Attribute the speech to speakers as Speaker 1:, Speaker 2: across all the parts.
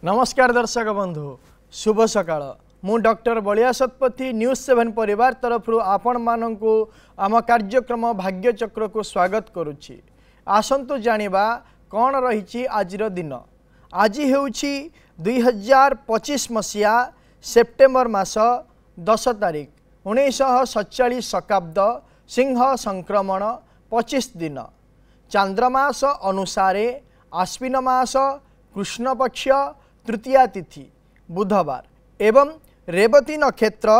Speaker 1: नमस्कार दर्शक बंधु शुभ सकाळ मु डॉक्टर बलिया शतपथी न्यूज 7 परिवार तरफ आपण मानकु आम कार्यक्रम भाग्य चक्र को स्वागत करुछि। आसंतु जानिबा कौन रही आजिर दिन। आज हेउछि 2025 मसीहा सेप्टेम्बर मास 10 तारिख 1947 शकाब्द सिंह संक्रमण 25 दिन चांद्रमास अनुसारे आश्विन मास कृष्ण पक्ष तृतीया तिथि बुधवार एवं रेवती नक्षत्र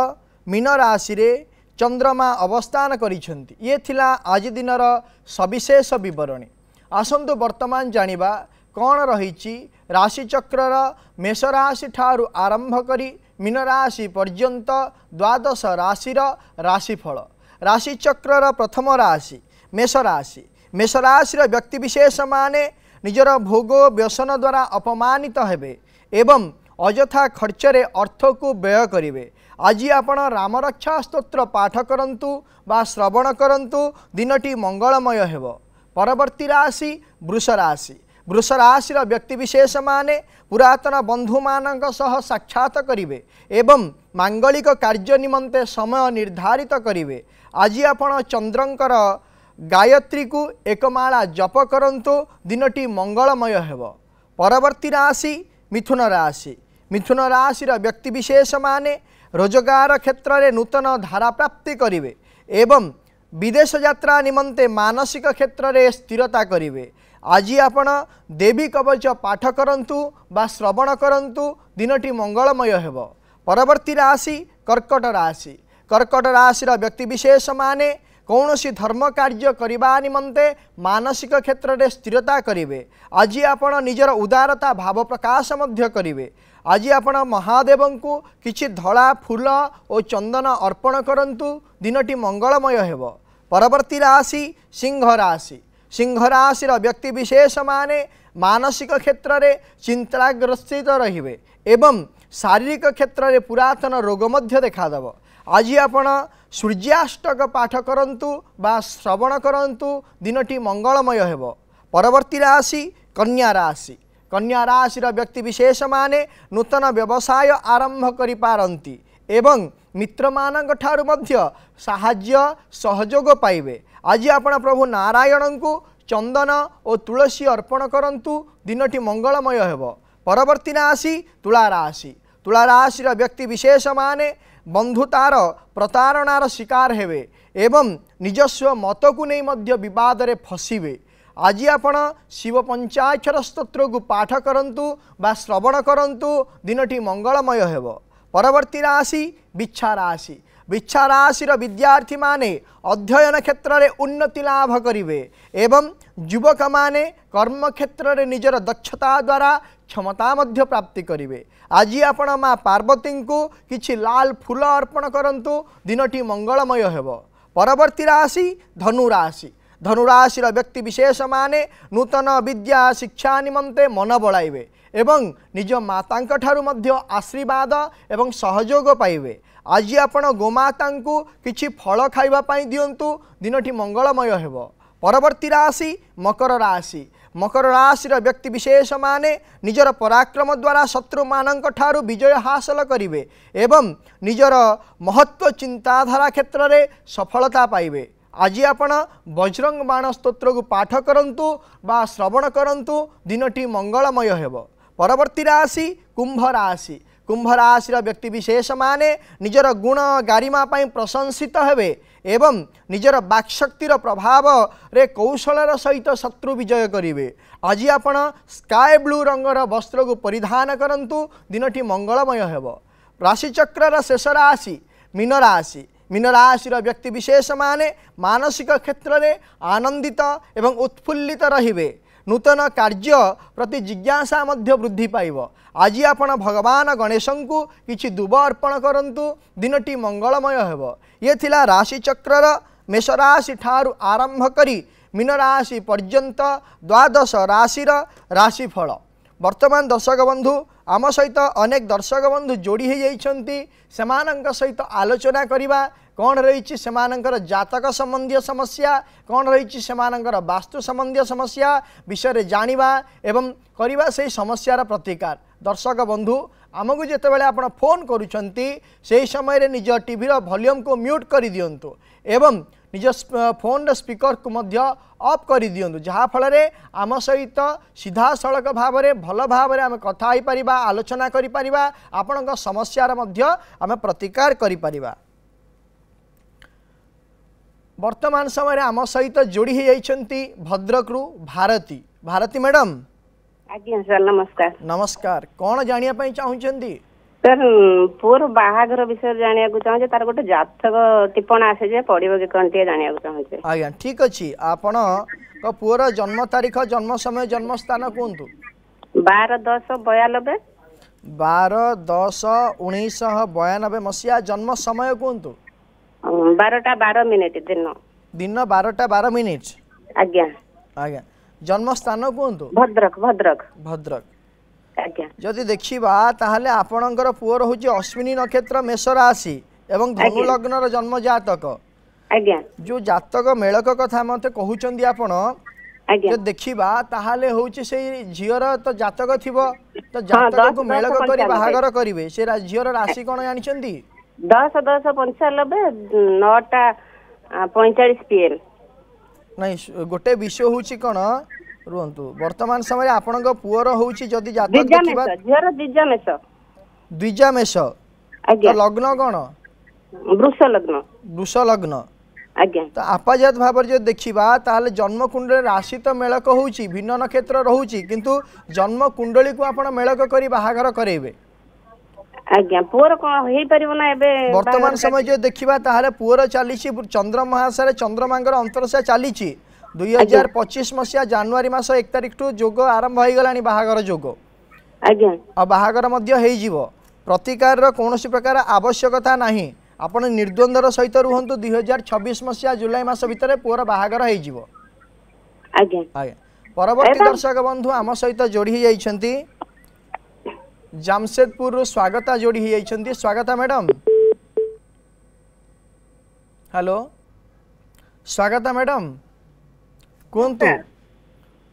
Speaker 1: मीन राशि रे चंद्रमा अवस्थान करिसेंती। ये थिला आज दिनर सविशेष विवरणी। आसंतु वर्तमान जानिबा कौन रही राशि चक्रर मेष राशि ठारू आरंभ करी मीन राशि पर्यंत द्वादश राशिर राशिफल। राशि चक्रर प्रथम राशि मेष राशि। मेष राशिर व्यक्ति विशेष माने निजर भोग व्यसन द्वारा अपमानित हेबे एवं अजथा खर्चरे अर्थ को व्यय करिवे। आज आपण राम रक्षा स्तोत्र पाठ करंतु बा श्रवण करंतु दिनटी मंगलमय हेब। परवर्ती राशि वृष राशि। वृष राशि व्यक्ति विशेष माने पुरातन बंधु मानक सह साक्षात करिवे एवं मांगलिक कार्य निमंते समय निर्धारित करिवे। आज आपण चंद्रंकर गायत्री को एकमाला जप करंतु दिनटी मंगलमय हेब। परवर्ती राशि मिथुन राशि। मिथुन राशि व्यक्ति विशेष माने रोजगार क्षेत्र में नूतन धारा प्राप्ति करिवे एवं विदेश यात्रा निमंते मानसिक क्षेत्र में स्थिरता करिवे। आज आपण देवी कवच पाठ करंतु बा श्रवण करंतु दिनटी मंगलमय हेब। परवर्ती राशि कर्कट राशि। कर्कट राशि व्यक्ति विशेष माने कौनसी धर्म कार्य करने निमंते मानसिक क्षेत्र में स्थिरता करिवे। आज आपण निजर उदारता भाव प्रकाश मध्य करिवे। आज आपण महादेव को किछि धला फूल और चंदन अर्पण करंतु दिनटी मंगलमय हेब। परवर्ती राशि सिंह राशि। सिंह राशि व्यक्ति विशेष माने मानसिक क्षेत्र में चिंताग्रस्तित रहिबे एवं शारीरिक क्षेत्र में पुरातन रोग मध्य देखादेव। आज आपण सूर्याष्टक पाठ करंतु बा श्रवण करंतु दिनटी मंगलमय हेब। परवर्ती राशि कन्या राशि। कन्या राशि व्यक्ति विशेष माने नूतन व्यवसाय आरंभ करि पारंती एवं मित्र मानक ठारू मध्य साहाय्य सहयोग पाइबे। आज आपण प्रभु नारायण को चंदन और तुलसी अर्पण करंतु दिनटी मंगलमय हेब। परवर्ती राशि तुला राशि। तुला राशि व्यक्ति विशेष माने बंधुतार प्रतारणार शिकार हेबे एवं निजस्व मत को नहीं मध्य विवाद रे फसिबे। आज आपण शिव पंचाक्षर स्तोत्र को पाठ करंतु बा श्रवण करंतु दिनटी मंगलमय हेब। परवर्ती राशि बिच्छा राशि। बिच्छा राशि विद्यार्थी माने अध्ययन क्षेत्र में उन्नति लाभ करिवे एवं युवक माने कर्म क्षेत्र में निजर दक्षता द्वारा क्षमता मध्य प्राप्ति करिवे। आज आपण माँ पार्वती को किछि लाल फूल अर्पण करंतु दिनटी मंगलमय हेब। परवर्ती राशि धनु राशि। धनु राशि व्यक्ति विशेष माने नूतन विद्या शिक्षा निमंते मन बड़ाइबे एवं निज मातांक ठारू मध्य आशीर्वाद एवं सहयोग पाइबे। आज आपण गोमाता को किछि फल खाइबा पाई दियंतु दिनटी मंगलमय हेब। परवर्ती राशि मकर राशि। मकर राशि व्यक्ति विशेष माने निजर पराक्रम द्वारा शत्रु मानक ठारू विजय हासिल करिवे एवं निजर महत्व चिंताधारा क्षेत्र में सफलता पाइबे। आज आपण बजरंग बाण स्तोत्र को पाठ करंतु बा श्रवण करंतु दिनटी मंगलमय हेब। परवर्ती राशि कुंभ राशि। कुंभ राशि व्यक्ति विशेष माने निजर गुण गारिमा पाई प्रशंसित हेबे एवं निजर वाक्शक्तिर प्रभाव रे कौशलर सहित शत्रु विजय करिवे। आज आपण स्काई ब्लू रंगर वस्त्र को परिधान करंतु दिनटी मंगलमय हेब। राशि चक्रर शेष राशि मीन राशि। मीन राशि व्यक्ति विशेष माने मानसिक क्षेत्र में आनंदित एवं उत्फुल्लित रहिबे। नूतन कार्य प्रति जिज्ञासा मध्य वृद्धि पाइब। आज आपण भगवान गणेश को किछि दुब अर्पण करंतु दिनटी मंगलमय हेब। ये थिला राशि चक्रर मेष राशि ठारू आरंभ करी मीन राशि पर्यंत द्वादश राशिर राशिफल। वर्तमान दर्शक बंधु आम सहित अनेक दर्शक बंधु जोड़ी हो जाइछंती सेमानंक सहित आलोचना करिबा कौन रही सेमानंकर जातक संबंधी समस्या कौन रही सेमानंकर वास्तु संबंधी समस्या विषय रे जानिबा एवं करिबा से समस्यार प्रतिकार। दर्शक बंधु आमको जितेबाला आपण फोन करुछंती से समय रे निज टीवी वॉल्यूम को म्यूट कर दियंतु एवं निज फोन स्पीकर को मध्य ऑफ कर दियंतु जहा फल रे आम सहित सीधा सड़क भाव में भल भाव में आम कथा हो पारिबा आलोचना करि पारिबा आपणक समस्यार मध्य आम प्रतिकार करि पारिबा। वर्तमान समय रे आम सहित जोड़ी हो जाइछंती भद्रक रु भारती। भारती मैडम
Speaker 2: आज्ञा सर नमस्कार।
Speaker 1: नमस्कार कौन जानिया पई चाहुचंती
Speaker 2: सर पुअर बाहागर विषय जानिया को चाहे तार गोटे जातक टिप्पण आसे जे पड़िबो कि कोनटे जानिया को चाहे।
Speaker 1: आज्ञा ठीक अछि आपण को पुअर जन्म तारीख जन्म समय जन्म स्थान कोंतु।
Speaker 2: 12/10/92
Speaker 1: 12/10/1992 मसिया जन्म समय कोंतु।
Speaker 2: 12टा 12 मिनिट दिन
Speaker 1: 12टा 12 मिनिट।
Speaker 2: आज्ञा
Speaker 1: आज्ञा जन्म स्थान कोंतु।
Speaker 2: भद्रक भद्रक
Speaker 1: भद्रक।
Speaker 2: आज्ञा
Speaker 1: जदि देखिबा ताहले आपणकर पुअर होची अश्विनी नक्षत्र मेष राशि एवं धनु लग्नर जन्म जातक।
Speaker 2: आज्ञा
Speaker 1: जो जातक मेलक कथा मते कहउचंदी आपण
Speaker 2: आज्ञा
Speaker 1: देखिबा ताहले होची से झियर तो जातक थिबो तो जातक को मेलक करी बाहागर करिवे से झियर राशि कोन जानिचंदी।
Speaker 2: 10/10/95 9टा 45 PM।
Speaker 1: नहीं गोटे विषय होची कोन रुहंतु वर्तमान समय आपणक पुअर होची जदि जातक देखिबा
Speaker 2: झियर
Speaker 1: द्विजा मेष
Speaker 2: आज्ञा
Speaker 1: लग्न कोन
Speaker 2: वृष लग्न।
Speaker 1: वृष लग्न
Speaker 2: आज्ञा
Speaker 1: तो आपाजात भाव जो देखा ताहले जन्म कुंडली राशि तो मेलक होची भिन्न नक्षत्र रोची किंतु जन्म कुंडली को आपण मेलक करी बाहागर करेबे।
Speaker 2: आज्ञा पुअर कोन हेई परिबो ना एबे
Speaker 1: वर्तमान समय जो देखा ताहले पुअर चलीछि चंद्रमास चंद्रमांगर अंतरसा चलीछि 2025 मसिया जनवरी मास 1 तारिख टू जोग आरंभ हो गलानी बाहागर जोग।
Speaker 2: आज्ञा आ
Speaker 1: बाहागर मध्य हेई जीवो प्रतिकार रो कोनोसी प्रकार आवश्यकता नाही आपण निर्द्वंद्वर सहित रुहंतु 2026 मसिया जुलाई मास भितर पुअर बाहागर हेई जीवो।
Speaker 2: आज्ञा
Speaker 1: आज्ञा परवर्ती दर्शक बंधु आम सहित जोड़ी हो जाइछंती जामशेदपुर स्वागता जोड़ी हो जाइछंती। स्वागता मैडम। हेलो स्वागता मैडम कोंतु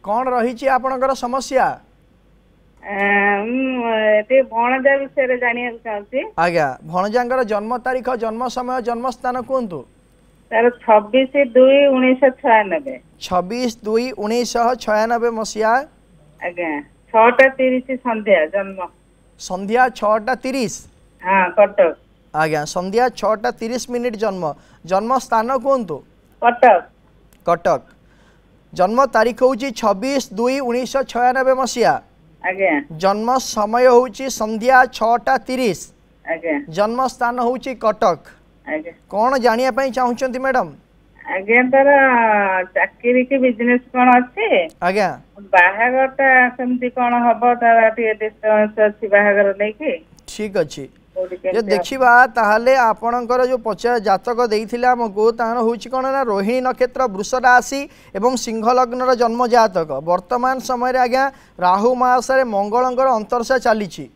Speaker 1: कौन रही आपणकर समस्या।
Speaker 3: ते भणजा विषय जानिया चाहती।
Speaker 1: आज्ञा भणजांगर जन्म तारीख जन्म समय जन्म स्थान कोंतु।
Speaker 3: तार 26/2/1996।
Speaker 1: 26/2/1996 मसिया।
Speaker 3: आज्ञा 6:30 संध्या जन्म।
Speaker 1: संध्या 6:30।
Speaker 3: हां कटक।
Speaker 1: आज्ञा संध्या 6:30 जन्म जन्म स्थान कोंतु।
Speaker 3: कटक।
Speaker 1: कटक जन्म तारीख होची 26/2/1996 मसिया।
Speaker 3: आज्ञा
Speaker 1: जन्म समय होची संध्या 6:30।
Speaker 3: आज्ञा
Speaker 1: जन्म स्थान होची कटक।
Speaker 3: आज्ञा
Speaker 1: कौन जानिया पई चाहुचंती मैडम।
Speaker 3: आज्ञा तार चाकरी की बिजनेस कोन अछि।
Speaker 1: आज्ञा
Speaker 3: बाहागरटा केमती कोन हबो तार टी डिस्टेंस अछि बाहागर नै की।
Speaker 1: ठीक अछि जे देखिबा ताहले आपणकर जो पचा जातक देइथिले हमको तार होची कोन ना रोहिणी नक्षत्र वृष राशि एवं सिंह लग्नर जन्म जातक। वर्तमान समय रे आज्ञा राहु मास रे मंगलंकर अंतरसा चलीछि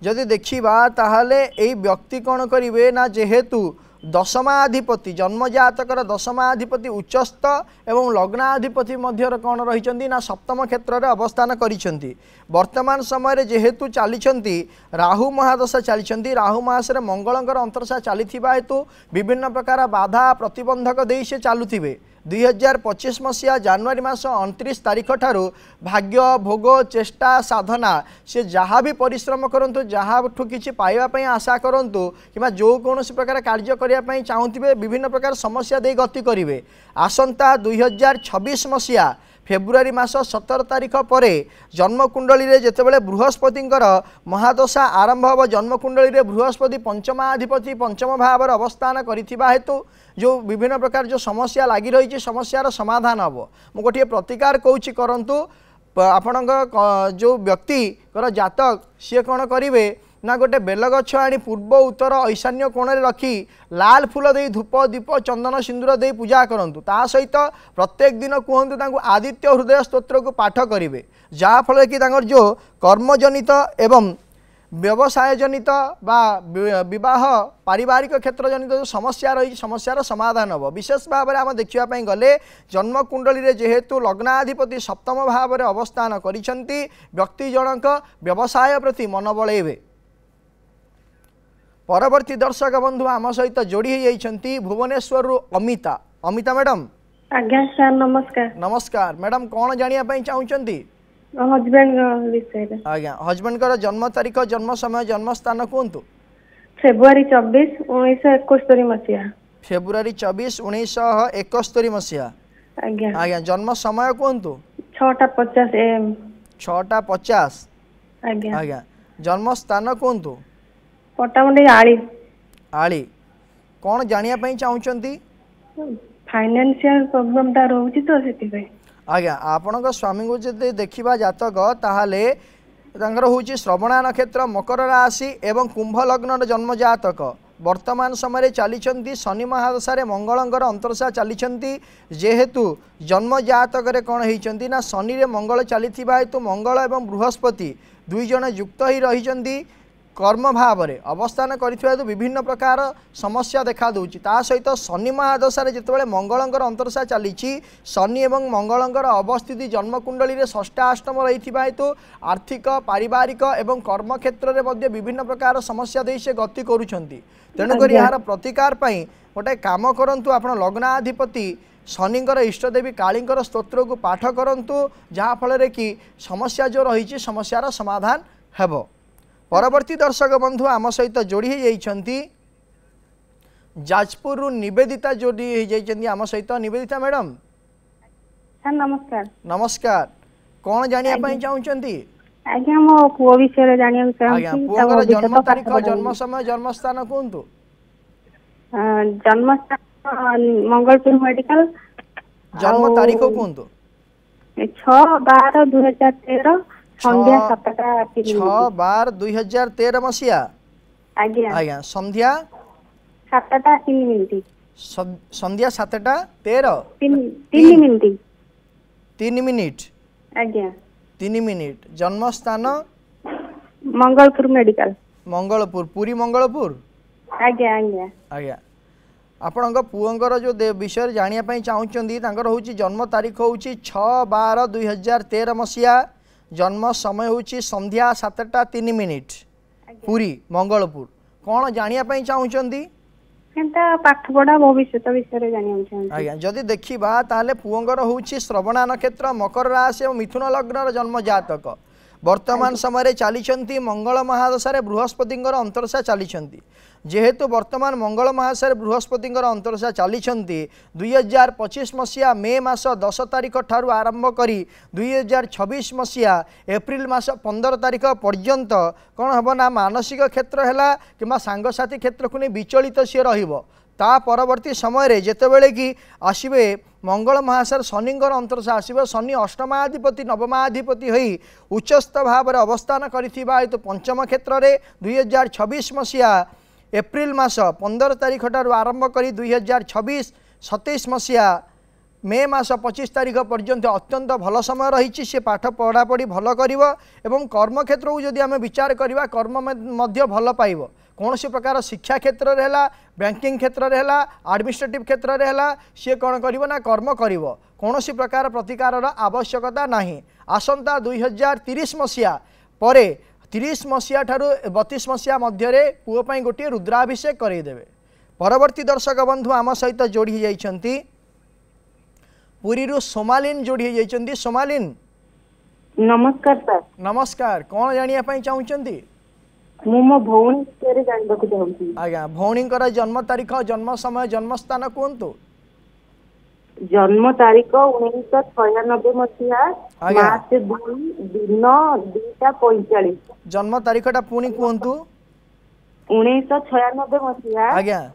Speaker 1: जदि देखिबा ताहले एई व्यक्ति कोन करिवे ना जेहेतु दशमाधिपति जन्म जातकर दशमाधिपति उच्चस्थ एवं लग्नाधिपति मध्य कौन रही ना सप्तम क्षेत्र में अवस्थान करिसेंती। वर्तमान समय रे जेहेतु चली राहु महादशा चली राहु मास रे मंगलंकर अंतरसा चली हेतु विभिन्न प्रकार बाधा प्रतिबंधक दे से चलुवे। 2025 मसीहा जनवरी मास 29 तारीख ठारू भाग्य भोग चेष्टा साधना से जहाँ भी परिश्रम करंतु जहाँ किसी पाइबापी आशा करंतु कि जो कौन प्रकार कार्य करने चाहूबे विभिन्न प्रकार समस्या दे गति करेंगे। आसंता 2026 मसीहा फेब्रुआरी मास 17 तारीख पर जन्मकुंडली जितेबाला बृहस्पति महादशा आरंभ हो जन्मकुंडली बृहस्पति पंचमाधिपति पंचम भाव अवस्थान करिथिबा हेतु जो विभिन्न प्रकार जो समस्या लगी रही समस्यार समाधान हम मु गोटे प्रतिकार कौची करंतु आपण जो व्यक्ति जातक सी कौन करेंगे ना गोटे बेलगछ आनी पूर्व उत्तर ईशान्य कोण रखी लाल फूल दे धूप दीप चंदन सिंदूर दे पूजा करंतु ता सहित प्रत्येक दिन कहतु आदित्य हृदय स्तोत्र को पाठ करेंगे जहाँफल कि जो कर्मजनित एवं व्यवसाय जनित बा विवाह पारिवारिक क्षेत्र जनित जो समस्या रही समस्यार समाधान हम विशेष भाव में आम देखापी गले जन्मकुंडली जेहेतु लग्नाधिपति सप्तम भाव में अवस्थान करिसेंती व्यक्ति जनक व्यवसाय प्रति मन बलैबे। परवर्ती दर्शक बंधु आम सहित जोड़ी होती भुवनेश्वर अमिता। अमिता मैडम
Speaker 4: आज्ञा सर नमस्कार।
Speaker 1: नमस्कार मैडम कौन जानिया चाहूँगी?
Speaker 4: हजबैंड विषय
Speaker 1: आज्ञा हजबैंड जन्म तारीख जन्म समय जन्म स्थान कहतु?
Speaker 4: फेब्रुआरी 24 1971 मसीहा।
Speaker 1: फेब्रुआरी 24 1971 मसीहा।
Speaker 4: आज्ञा
Speaker 1: आज्ञा जन्म समय कहतु?
Speaker 4: 6:50 AM।
Speaker 1: 6:50।
Speaker 4: आज्ञा
Speaker 1: आज्ञा जन्म स्थान कहतु?
Speaker 4: पटामुंडी आली।
Speaker 1: आली कौन जानिया चाहूँगी?
Speaker 4: फाइनेंशियल प्रॉब्लम ता रहउची तो सेति
Speaker 1: आज्ञा आपण स्वामी को जब देखा जातक ताहले तांकर होची श्रवणा नक्षत्र मकर राशि एवं कुंभ लग्न जन्म जातक वर्तमान समय चली शनि महादशा मंगलंकर अंतरसा चली जेहेतु जन्म जातक कौन होती ना शनि रे मंगल चली हेतु मंगल एवं बृहस्पति दुई जन युक्त ही रही कर्म भाव में अवस्थान कर विभिन्न प्रकार समस्या देखा दूची। ता सहित शनि महादशा जितेबाला मंगलंकर अंतरसा चली शनि एवं मंगलंकर अवस्थिति जन्मकुंडली षष्ठाष्टम रही हेतु आर्थिक पारिवारिक एवं कर्म क्षेत्र में विभिन्न प्रकार समस्या दे से गति करुँच। तेणुक यार प्रतिकार गोटे काम करूँ आप लग्नाधिपति शनिंकर इष्टदेवी कालींकर स्तोत्र को पाठ करूँ जहाँफल कि समस्या जो रही समस्यार समाधान हेब। परवर्ती दर्शक बंधु आम सहित जोड़ी होती जाजपुर निवेदिता जोड़ी होती आम सहित। निवेदिता मैडम
Speaker 4: सर नमस्कार।
Speaker 1: नमस्कार कौन जानिया चाहूँगी?
Speaker 4: आज्ञा मो पुओ विषय जानिया चाहूँगी।
Speaker 1: पुओर जन्म तारीख जन्म समय जन्म स्थान कहतु?
Speaker 4: जन्म स्थान मंगलपुर मेडिकल।
Speaker 1: जन्म तारीख कहतु?
Speaker 4: 6/12/2013 संध्या 7:03।
Speaker 1: 6/12/2013 मसीहा।
Speaker 4: आज्ञा
Speaker 1: आज्ञा संध्या
Speaker 4: 7:03।
Speaker 1: संध्या 7:13 3 मिनिट।
Speaker 4: आज्ञा
Speaker 1: 3 मिनिट। जन्म स्थान
Speaker 4: मंगलपुर मेडिकल
Speaker 1: मंगलपुर पुरी मंगलपुर।
Speaker 4: आज्ञा आज्ञा
Speaker 1: आज्ञा आपण पुओंकर जो विषय जानिया चाहूँगी हूँ जन्म तारीख हूँ 6/12/2013 मसीहा जन्म समय हूँ संध्या 7:03 मिनिट पुरी मंगलपुर। कौन जानिया चाहूँगी?
Speaker 4: पाठ पढ़ा भविष्य विषय जानिया
Speaker 1: आज्ञा जदि देखा ताले पुओंकर हूँ श्रवणा नक्षत्र मकर राशि और मिथुन लग्न जन्म जातक वर्तमान समय चली मंगल महादशा बृहस्पति अंतरसा चली जेहेतु वर्तमान मंगल महादशा बृहस्पति अंतरसा चली 2025 मसीहा मे मास 10 तारीख ठारू आरंभ करी 2026 मसीहा एप्रिल मास 15 तारीख पर्यंत कौन हम ना मानसिक क्षेत्र है कि सांगसाथी क्षेत्र को नहीं विचलित सी ता परवर्ती समय जितेबले कि आसवे मंगल महादशा शनिंकर अंतरसा आसव शनि अष्टमाधिपति नवमाधिपति होई उच्चस्थ भाव में अवस्थान करिथिबा हेतु पंचम क्षेत्र में 2026 मसीहा एप्रिल मास 15 तारीख ठारू आरंभ करी 2026 27 मसीहा मे मास 25 तारीख पर्यंत अत्यंत भल समय रही सी पाठ पढ़ापढ़ी भल कर कर्म क्षेत्र को जदि आम विचार करवा कर्म मध्य भल पाइब कौन सी प्रकार शिक्षा क्षेत्र में है बैंकिंग क्षेत्र में है एडमिनिस्ट्रेटिव क्षेत्र में है सी कौन कर कर्म कर कौन सी प्रकार प्रतिकार आवश्यकता नहीं। आसंता 2030 मसीहा पर 30 मसीहा ठारू 32 मसीहा मध्य पुओं गोटे रुद्राभिषेक करदेवे। परवर्ती दर्शक बंधु आम सहित जोड़ी होती पुरी सोमालिन जोड़ी होती। सोमालिन
Speaker 4: नमस्कार सर।
Speaker 1: नमस्कार कौन जानिया चाहूँगी?
Speaker 4: मु मो भौणी विषय जानबाक चाहूँगी।
Speaker 1: आज्ञा भौणींकर जन्म तारीख जन्म समय जन्म स्थान कहतु?
Speaker 4: जन्म तारीख 1996 मसीहा मार्च 2 दिन 2:45।
Speaker 1: जन्म तारीखटा पुणी कहतु?
Speaker 4: 1996 मसीहा
Speaker 1: आज्ञा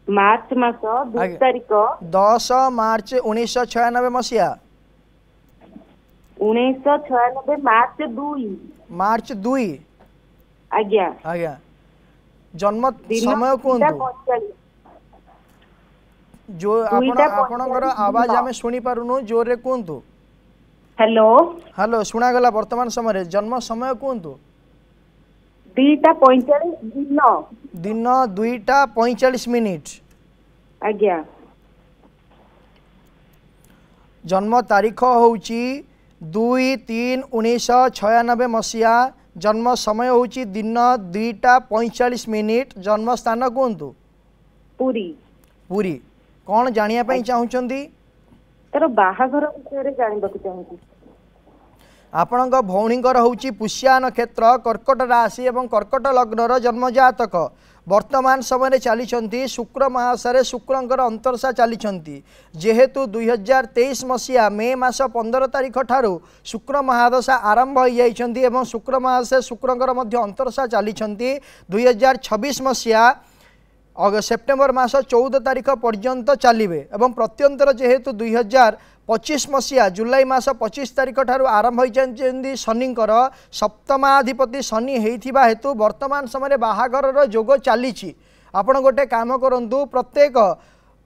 Speaker 4: मार्च मास 2 तारीख
Speaker 1: 10 मार्च 1996 मसीहा
Speaker 4: 1996 मार्च 2 आज्ञा
Speaker 1: आज्ञा जन्म समय कहतु? जो आपणकर आवाज आम शुणी पारुनु जोर रे कहतु।
Speaker 4: हेलो
Speaker 1: हेलो शुणागला वर्तमान समय जन्म समय कहतु?
Speaker 2: 2:45 दिन
Speaker 1: दिन 2:45
Speaker 2: आज्ञा
Speaker 1: जन्म तारीख होउची 2/3/1996 मसीहा जन्म समय होउची दिन 2:45 जन्म स्थान कहतु
Speaker 2: पुरी
Speaker 1: पुरी कौन जानिया पई चाहुचंदी
Speaker 2: तर बाहाघर विषय जानवाक चाहूँ
Speaker 1: आपणक भौणीकर होउची पुष्या नक्षत्र कर्कट राशि एवं कर्कट लग्नर जन्म जातक वर्तमान समय चली शुक्र महासारे शुक्रंकर अंतरसा चली जेहेतु 2023 मसीहा मे मास 15 तारीख ठारू शुक्र महादशा आरंभ हो जाइछंती एवं शुक्र महासे शुक्रंकर मध्य अंतरसा चली 2026 मसीहा सेप्टेम्बर मास 14 तारीख पर्यंत चलिबे एवं प्रत्यंतर जेहेतु 2025 मसीहा जुलाई मास 25 तारीख ठारू आरंभ होइछंती शनिंकर सप्तमाधिपति शनि हेइथिबा हेतु वर्तमान समय बाहाघरर जोग चलीछि आपण गोटे काम करंतु प्रत्येक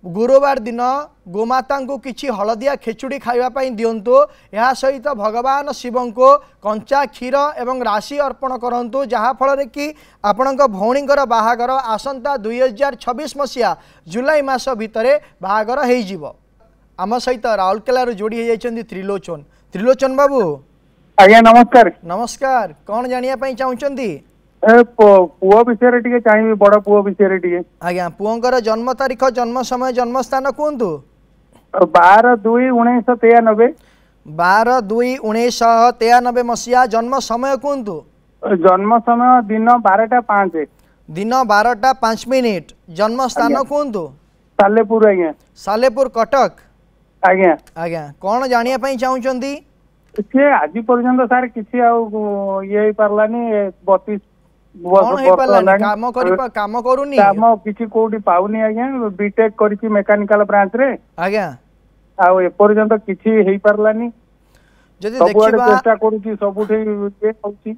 Speaker 1: गुरुवार दिन गोमाता को किछि हलदिया खेचुड़ी खाइबा पई दियंतु या सहित भगवान शिव को कंचा क्षीर एवं राशि अर्पण करंतु जहा फल रे कि आपणक भौणीकर बाहाघर आसंता 2026 मसीहा जुलाई मास भितरे बाहाघर हेइ जिवो आम सहित राउरकेला जोड़ी हो त्रिलोचन त्रिलोचन बाबू
Speaker 5: आज्ञा नमस्कार
Speaker 1: नमस्कार कौन जानिया पई चाहुचंदी
Speaker 5: पुओ विषय टिके चाहिए बड़ पुओ विषय टिके
Speaker 1: आज्ञा पुओंकर जन्म तारीख जन्म समय जन्म स्थान कहतु
Speaker 5: 12/2/1993
Speaker 1: 12/2/1993 मसीहा जन्म समय कहतु
Speaker 5: जन्म समय दिन 12:05
Speaker 1: दिन 12:05 जन्म स्थान कहतु
Speaker 5: सालेपुर आज्ञा
Speaker 1: सालेपुर कटक
Speaker 5: आज्ञा
Speaker 1: आज्ञा कौन जानिया पई चाहुचंदी
Speaker 5: से आज पर्यंत सार किसी ये पार्लानी 32
Speaker 1: काम करूनी
Speaker 5: काम किसी कोठी पाउनी आज्ञा बीटेक करिछि मैकेनिकल ब्रांच रे
Speaker 1: आज्ञा
Speaker 5: आ ए पर्यंत किछि हेई पार्लानी
Speaker 1: जदि
Speaker 5: देखिबा चेष्टा करूछि सबुठी ये होछि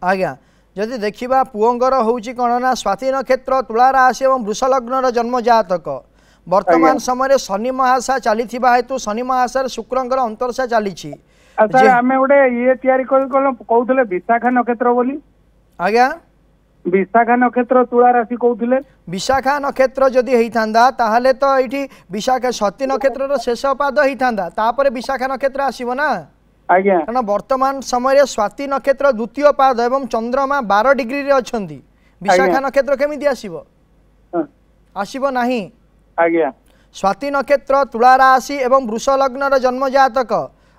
Speaker 1: आज्ञा जदि देखिबा पुओंगर होउछि कोन ना स्वाति नक्षत्र तुला राशि एवं वृष लग्नर जन्म जातक वर्तमान समय शनि महासा चली हेतु शनि महासार शुक्रंकर अंतरसा चली
Speaker 5: सर आम गोटे ये तैयारी कहते विशाखा नक्षत्र बोली
Speaker 1: आज्ञा
Speaker 5: विशाखा नक्षत्र तुला राशि कहते
Speaker 1: विशाखा नक्षत्र जदि होता ताहले तो ये विशाखा सती नक्षत्र शेष पाद होता तापर विशाखा नक्षत्र आसब ना
Speaker 5: आज्ञा
Speaker 1: कारण वर्तमान समय स्वाति नक्षत्र द्वितीय पाद एवं चंद्रमा 12 डिग्री रे अछंती विशाखा नक्षत्र केमिति आसीबो आसीबो नाही
Speaker 5: आज्ञा
Speaker 1: स्वाति नक्षत्र तुला राशि एवं वृष लग्नर जन्म जातक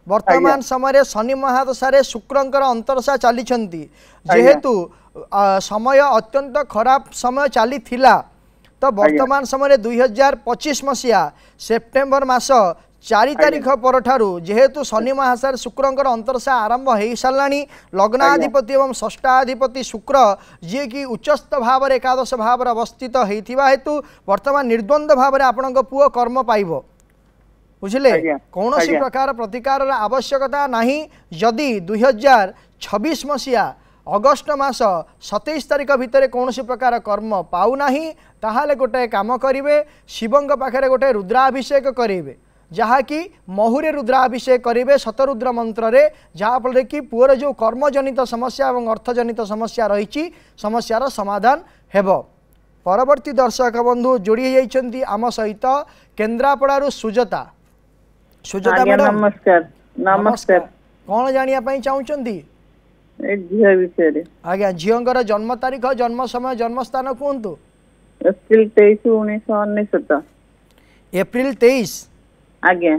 Speaker 1: वर्तमान समय शनि महादशारे शुक्रंकर अंतरसा चली जेहेतु समय अत्यंत खराब समय चली तो वर्तमान समय 2025 मसीहा सेप्टेम्बर मास 4 तारीख पर जेहेतु शनि महासार शुक्रंकर अंतरसा आरंभ हो सारा लग्नाधिपति एवं षष्ठाधिपति शुक्र जी कि उच्चस्थ भाव एकादश भाव अवस्थित होता हेतु वर्तमान निर्द्वंद भाव आपण पुओ कर्म पाइब बुझिले कौन प्रकार प्रतिकार आवश्यकता नहीं जदि 2026 मसीहा अगस्ट मास 27 तारीख भितर कौन प्रकार कर्म पाऊना ताहले गोटे काम करेंगे शिवंग पाखे गोटे रुद्राभिषेक करेंगे जहाँकि महुरे रुद्राभिषेक करेंगे शतरुद्र मंत्र रे जहाँफल कि पुअर जो कर्मजनित समस्या और अर्थजनित समस्या रही समस्यार समाधान हेब परवर्ती दर्शक बंधु जोड़ी जाइछंती आम सहित केन्द्रापड़ारू सुजता सुजता मैडम
Speaker 3: नमस्कार नमस्कार
Speaker 1: कौन जानिया पई चाहुचंती
Speaker 3: झियो विषय
Speaker 1: आज्ञा झियोंकर जन्म तारीख जन्म समय जन्म स्थान कहतु
Speaker 3: एप्रिल 23/1999
Speaker 1: एप्रिल 23
Speaker 3: आज्ञा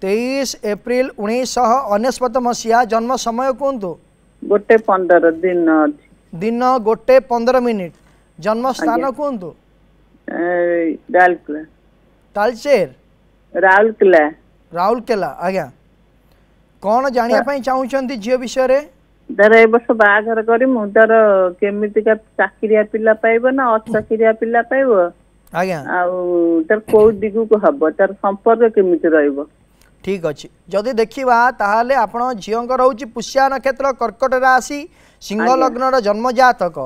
Speaker 1: 23 एप्रिल 1999 मसीहा जन्म समय कहतु
Speaker 3: 1:15
Speaker 1: दिन 1:15 जन्म स्थान कहतु
Speaker 3: राउरकेला
Speaker 1: तालचेर
Speaker 3: राउरकेला
Speaker 1: राउरकेला आज्ञा कौन जानिया पई चाहुचंती झियो विषय रे
Speaker 3: दर ए वर्ष बाहाघर करी मु दर केमिति का चाकरिया पिला पाइबो ना अचाकरिया पिला पाइबो
Speaker 1: आज्ञा
Speaker 3: आ तर को दिगु को हबो तर संपर्क केमिति रहइबो
Speaker 1: ठीक अच्छे जदि देखा ताहले आपण झींकर हूँ पुष्या नक्षत्र कर्कट राशि सिंह लग्नर जन्म जातक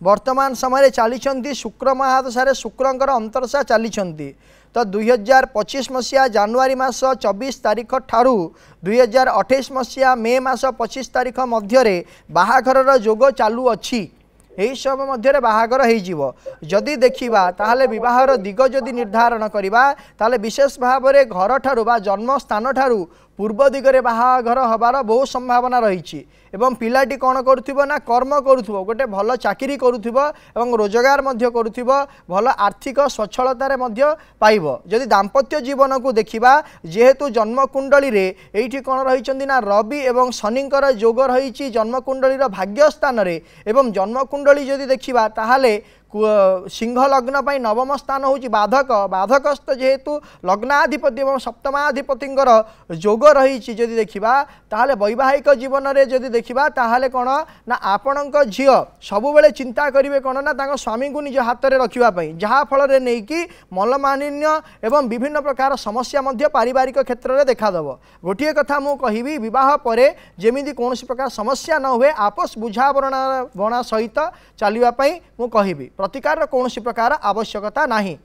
Speaker 1: वर्तमान समय चली शुक्र महादशारे शुक्रंकर अंतरसा चली तो 2025 मसीहा जानुआरी मास 24 तारीख ठारू 2028 मसीहा मे मास 25 तारीख मध्य बाहाघर जोग चालू अच्छी यही समय मध्य बाहागर हो जदि देखा ताहले विवाहर दिग जदि निर्धारण करवा ताहले विशेष भाव में घर ठारू बा जन्म स्थान ठारू पूर्व दिगरे बाहागर हबार बहुत संभावना रही एवं पिलाटी कौन करुथिबो ना कर्म करुथिबो गोटे भल चाकरी करुथिबो एवं रोजगार मध्य करुथिबो भल आर्थिक स्वच्छलतार मध्य पाइबो। जदि दाम्पत्य जीवन को देखिबा जेहेतु जन्मकुंडली रे एठी कौन रहिचंदी ना रवि एवं शनिकर जोग रही जन्मकुंडलीर भाग्य स्थान रे एवं जन्मकुंडली जदि देखिबा ताहाले सिंह लग्न पर नवम स्थान हूँ बाधक बाधकस्थ जेहेतु लग्नाधिपति और सप्तमाधिपतिर जोग रही जदि देखा ताहले वैवाहिक जीवन में जदि देखा ताहले कौन ना आपण झील सबुबले चिंता करेंगे कौन ना स्वामी को निज हाथ में रखापी जहाँफल नहीं कि मलमालिन्य एवं विभिन्न प्रकार समस्या मध्य पारिवारिक क्षेत्र में देखादेव। गोटे कथा मु कहि विवाह पर जमी कौन प्रकार समस्या न हुए आपस बुझावरणा सहित चलवाई मु कहि प्रतिकार कौन प्रकार आवश्यकता नहीं।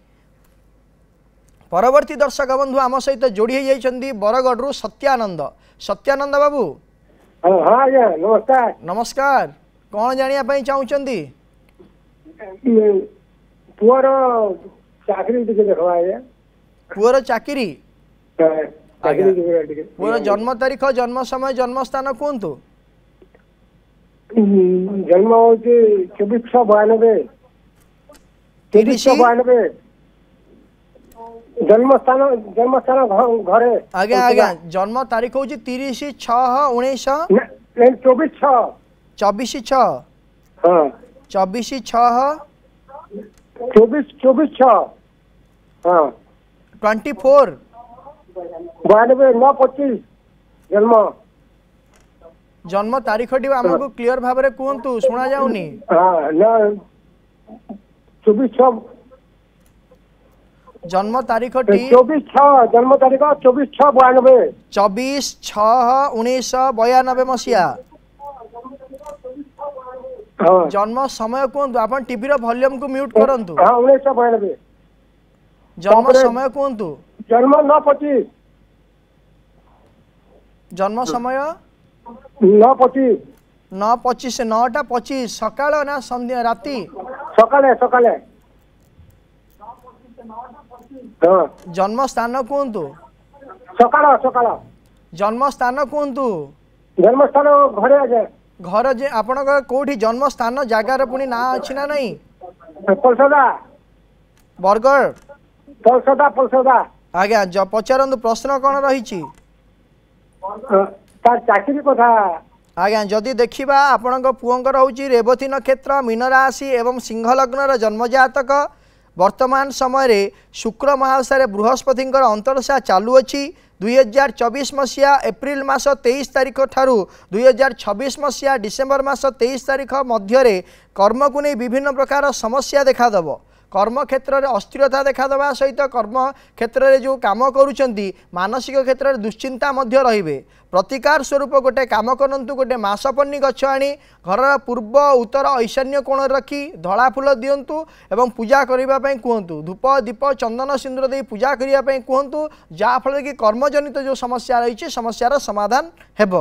Speaker 1: परवर्ती दर्शक बंधु आम सहित जोड़ी होती बरगढ़ सत्यानंद सत्यानंद बाबू
Speaker 5: हाँ नमस्कार
Speaker 1: नमस्कार कौन जानिया चाहूँगी
Speaker 5: पुअर चाकरी देखवा
Speaker 1: पुअर चाकरी पुअर जन्म तारीख जन्म समय जन्म स्थान कहतु
Speaker 5: जन्म हो 2492 2492 जन्मस्थान घरे
Speaker 1: आज्ञा आज्ञा जन्म तारीख हूँ 30/6/19
Speaker 5: 24/6 हाँ
Speaker 1: 24/6
Speaker 5: 24/6 हाँ
Speaker 1: 24
Speaker 5: 92 जन्म
Speaker 1: जन्म तारीख टी आमको क्लियर भाव में कहतु शुणा जाऊनी
Speaker 5: हाँ ना 24/6
Speaker 1: जन्म तारीख टी
Speaker 5: 24/6 जन्म तारीख 24/6/92
Speaker 1: 24/6/1992 मसीहा जन्म समय कहतु आप टीवी वॉल्यूम को म्यूट करंतु
Speaker 5: हाँ 1992
Speaker 1: जन्म समय कहतु
Speaker 5: जन्म 9/25
Speaker 1: जन्म समय
Speaker 5: 9/25
Speaker 1: 9/25 9टा 25 सकाळ ना संध्या राती
Speaker 5: सकाले सकाले हाँ
Speaker 1: जन्म स्थान कहतु
Speaker 5: सकाळ सकाळ
Speaker 1: जन्म स्थान कहतु
Speaker 5: जन्म स्थान घरे आ जाए
Speaker 1: घर जे आपण कोठी जन्म स्थान जगार पुणी ना अछि ना नहीं
Speaker 5: पलसदा
Speaker 1: बरगढ़
Speaker 5: पलसदा
Speaker 1: आज्ञा पचारंतु प्रश्न कौन रही
Speaker 5: तार चाकरी कथा
Speaker 1: आज्ञा जदि देखा आपण पुओंकर हूँ रेवती नक्षत्र मीन राशि एवं सिंह लग्नर जन्मजातक वर्तमान समय शुक्र महादशा बृहस्पति अंतरदशा चालू अच्छी 2024 मसीहा एप्रिल मास 23 तारीख ठारू 2026 मसीहा डिसेम्बर मास 23 तारीख मध्य कर्म को नहीं विभिन्न प्रकार समस्या देखादेव कर्म क्षेत्र में अस्थिरता देखादेवा सहित कर्म क्षेत्र में जो काम करुँच मानसिक क्षेत्र में दुश्चिंता मध्य रे प्रतिकार स्वरूप गोटे काम करंतु गोटे मासपन्नी गछ आनी घर पूर्व उत्तर ईशान्य कोण रखी धला फूल दिंतु एवं पूजा करने कहतु धूप दीप चंदन सिंदूर दे पूजा करने कहतु जहाँफल कि कर्मजनित जो समस्या रही समस्यार समाधान हेब।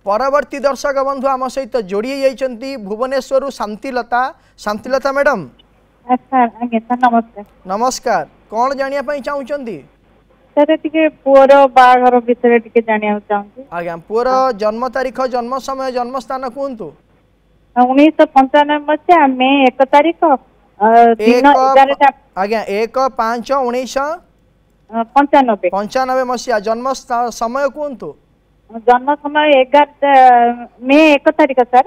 Speaker 1: परवर्ती दर्शक बंधु आम सहित जोड़ी होती भुवनेश्वर शांतिलता मैडम
Speaker 4: नमस्कार
Speaker 1: नमस्कार कौन जानिया चाहूँगी
Speaker 4: सर टिके पुअर बाहागर विषय टिके जानिया चाहूँ
Speaker 1: आज्ञा पुअर जन्म तारीख जन्म समय जन्म स्थान कहतु
Speaker 4: 1995 मसीहा मे 1 तारीख
Speaker 1: आज्ञा 1/5/1995 मसीहा जन्म समय कहतु
Speaker 4: जन्म समय 11 मे 1 तारीख सर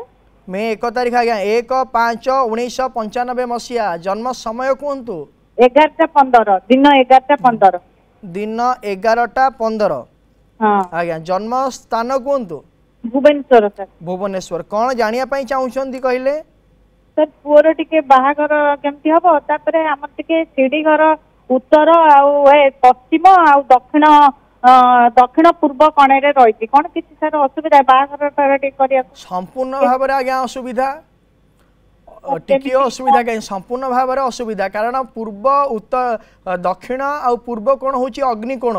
Speaker 1: मे 1 तारीख आज्ञा 1/5/1995 मसीहा जन्म समय कहतु
Speaker 4: 11:15 दिन 11:15
Speaker 1: दिन 11:15
Speaker 4: हाँ
Speaker 1: आज्ञा जन्म स्थान कहतु
Speaker 4: भुवनेश्वर सर
Speaker 1: भुवनेश्वर कौन जानिया चाहूँगी कहले
Speaker 4: सर पुअर टिके बाहागर केमती हबो तापरे हमर टिके सीढ़ी घर उत्तर आउ पश्चिम आउ दक्षिण दक्षिण पूर्व कणे रे रही कौन किसी सर असुविधा बाहागर करिया
Speaker 1: संपूर्ण भाव में आज्ञा असुविधा टिके असुविधा कहीं संपूर्ण भाव में असुविधा कारण पूर्व उत्तर दक्षिण आउ पूर्व कोण हूँ अग्निकोण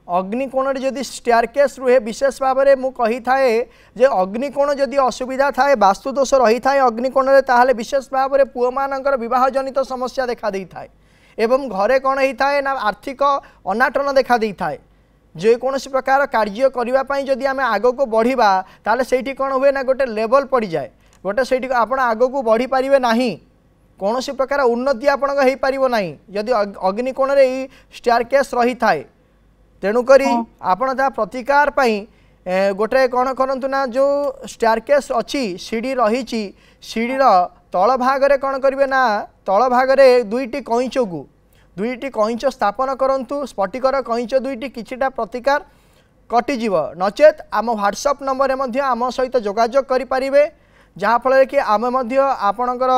Speaker 1: अग्निकोण जदि स्टेयरकेस रुहे विशेष भाव में मु कही थाए जे अग्निकोण जदि असुविधा थाए वास्तुदोष रही थाए अग्निकोण ताहले विशेष भाव में पुओ मानकर विवाह जनित समस्या देखा दी थाए एवं घरे कौन होता है ना आर्थिक अनाटन देखा दी थाए जेकोसी प्रकार कार्य करने जदि आम आग को बढ़ा ताले से कौन हुए ना गोटे लेवल पड़ जाए गोटे से आप आग को बढ़ी पारे ना कौन सी प्रकार उन्नति आपण हो पार ना जदि अग्निकोण स्टेयरकेस रही थाए तेणुक आपण प्रतिकार गोटे कौन करूँ ना जो स्टेयरकेस अच्छी सीढ़ी रही सीढ़ीर तल भागरे कौन करेंगे ना तल भागरे दुईटी कईच स्थापन करूँ स्फटिकर कईच दुईटी किछिटा प्रतिकार कटिजीव नचेत आम व्हाट्सएप नंबर में आम सहित जोगाजोग करें जहाँफल कि आम आपणकर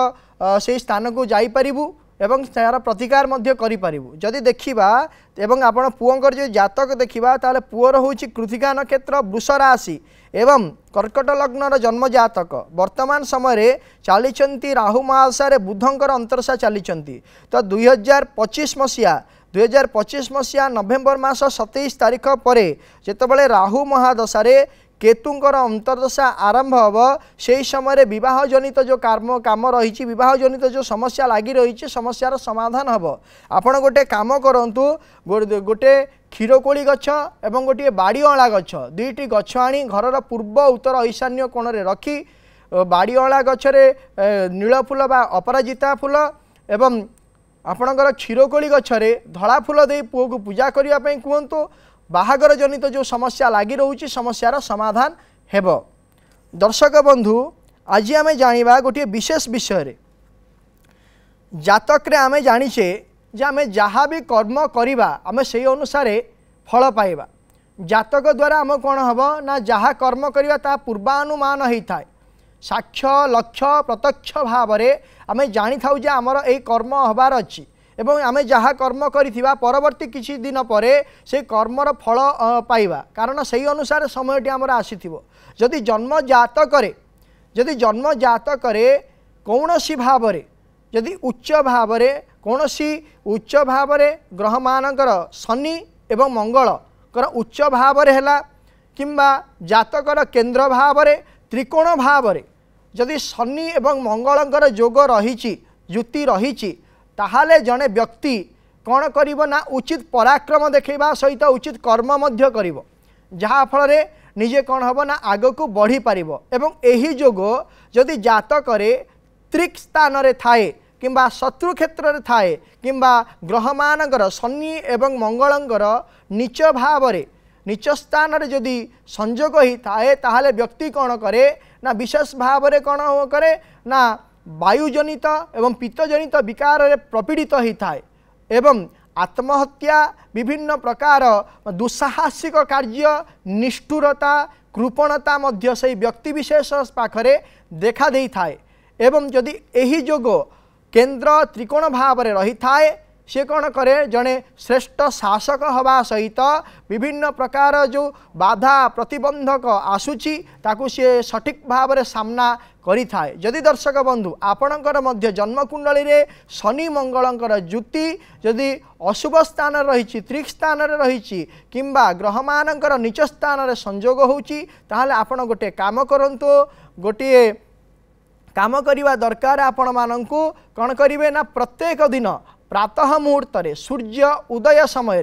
Speaker 1: से स्थान को जापरू एवं तार प्रतिकार करूँ जदि देखा एवं आपण पुओंकर जो जातक देखा ताले पुओर होची कृतिका नक्षत्र वृष राशि एवं कर्कट लग्नर जन्म जातक वर्तमान समय चली राहु महादशा बुधंकर अंतरशा चली तो 2025 मसीहा नवेम्बर मास 27 तारीख पर जितेबाला राहु महादशा केतुंकर अंतर्दशा आरंभ हम से समय विवाह जनित जो काम रही विवाह जनित जो समस्या लगी रही समस्यार समाधान हम आपण गोटे काम करूँ गोटे क्षीरकोली गछ एवं गोटे बाड़ी अँला गछ दुईटी गछ आनी घर पूर्व उत्तर ईशान्य कोण में रखी बाड़ी अँला गछरे नील फूल बा अपराजिता फूल एवं आपणकर क्षीरकोली गछरे धला फूल दे पुओ को पूजा करने कहतु बाहागर जनित जो समस्या लगी रोची समस्यार समाधान हेब। दर्शक बंधु आज आम जाना गोटे विशेष विषय जातक आम जाचे जे आम जहाँ भी कर्म करवा आम से अनुसार फल पाइबा जातक द्वारा आम कौन हम ना जहाँ कर्म करवा ता पूर्वानुमान होता है साक्ष्य लक्ष्य प्रत्यक्ष भाव में आम जानी था जे आमर यही कर्म हबार अच्छी एवं आमे जहाँ कर्म करिथिबा परवर्ती किछि दिन परे से कर्मर फल पाइबा कारण सही अनुसार समयटी आमर आसीथिबो जदि जन्म जातक कौनसी भाव जदि उच्च भाव ग्रह मानकर शनि एवं मंगल कर उच्च भाव हैला किंबा जातकर केंद्र भाव त्रिकोण भाव जदि शनि एवं मंगलंकर जोग रही युति रही ताहाले जड़े व्यक्ति कौन करिवो ना उचित पराक्रम देखा सहित उचित कर्म मध्य करिवो जहाँ फल निजे कौन हम ना आग को बढ़ी पारिबो एवं एही जोग जदि जातक त्रिक स्थान रे थाए किंबा शत्रु क्षेत्र रे थाए किंबा ग्रह मानकर शनि एवं मंगलंकर नीच भाव नीच स्थान रे जदि संयोग ही थाए ताहाले व्यक्ति कौन करे ना विशेष भाव में कौन करे ना वायुजनित एवं पित्तजनित विकार प्रपीड़ित होता है एवं आत्महत्या विभिन्न प्रकार दुस्साहसिक कार्य निष्ठुरता कृपणता मध्य से व्यक्ति विशेष पाखरे देखा दे थाए एवं जदि यही जोग केंद्र त्रिकोण भाव में रही थाए से कौन करे जड़े श्रेष्ठ शासक हवा सहित विभिन्न प्रकार जो बाधा प्रतिबंधक आसूची ताकू सी सठिक भाव में सामना करि थाए। जदि दर्शक बंधु आपणकर मध्य जन्मकुंडली रे शनि मंगलंकर जुति जदि अशुभ स्थान रही त्रिक स्थान रही किंबा ग्रह मानकर नीच स्थान रे संयोग होची ताहले आपण गोटे काम करंतु गोटे काम करवा दरकार आपण मानंकु कौन करिवे ना प्रत्येक दिन प्रातः मुहूर्त सूर्य उदय समय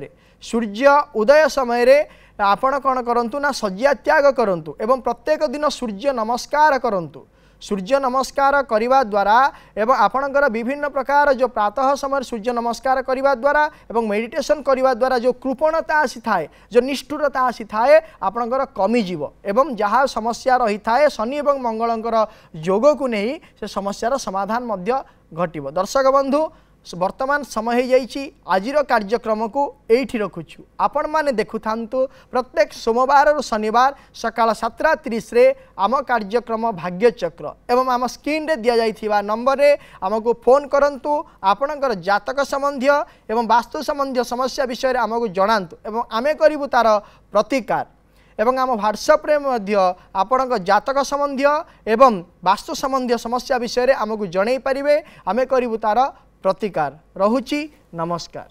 Speaker 1: आपण कौन करंतु ना शय्या त्याग करंतु एवं प्रत्येक दिन सूर्य नमस्कार करंतु। सूर्य नमस्कार करने द्वारा एवं आपणकर विभिन्न प्रकार जो प्रातः समय सूर्य नमस्कार करने द्वारा एवं मेडिटेशन करने द्वारा जो कृपणता आसी थाए जो निष्ठुरता आसी थाए आपणकर कमिजीव एवं जहाँ समस्या रही थाए शनि एवं मंगलंकर जोग को नहीं से समस्यार समाधान मध्य घटिव। दर्शक बंधु वर्तमान समय हो जाइए आज कार्यक्रम को यही रखुचु आपण मैंने देखु थांतु प्रत्येक सोमवार और शनिवार सकाल 7:30 रे आम कार्यक्रम भाग्यचक्र एवं आम स्क्रीन रे दिया जाइथिबा नंबर रे आमको फोन करंतु आपणकर जातक संबंधी एवं वास्तु संबंधी समस्या विषय रे आमको जणांतु एवं आमे करिवु तार प्रतिकार एवं आम व्हाट्सएप रे मध्य आपणक जातक संबंधी एवं वास्तु संबंधी समस्या विषय रे आमको जणै पारिबे आमे करिवु तार प्रतिकार। रहुची नमस्कार।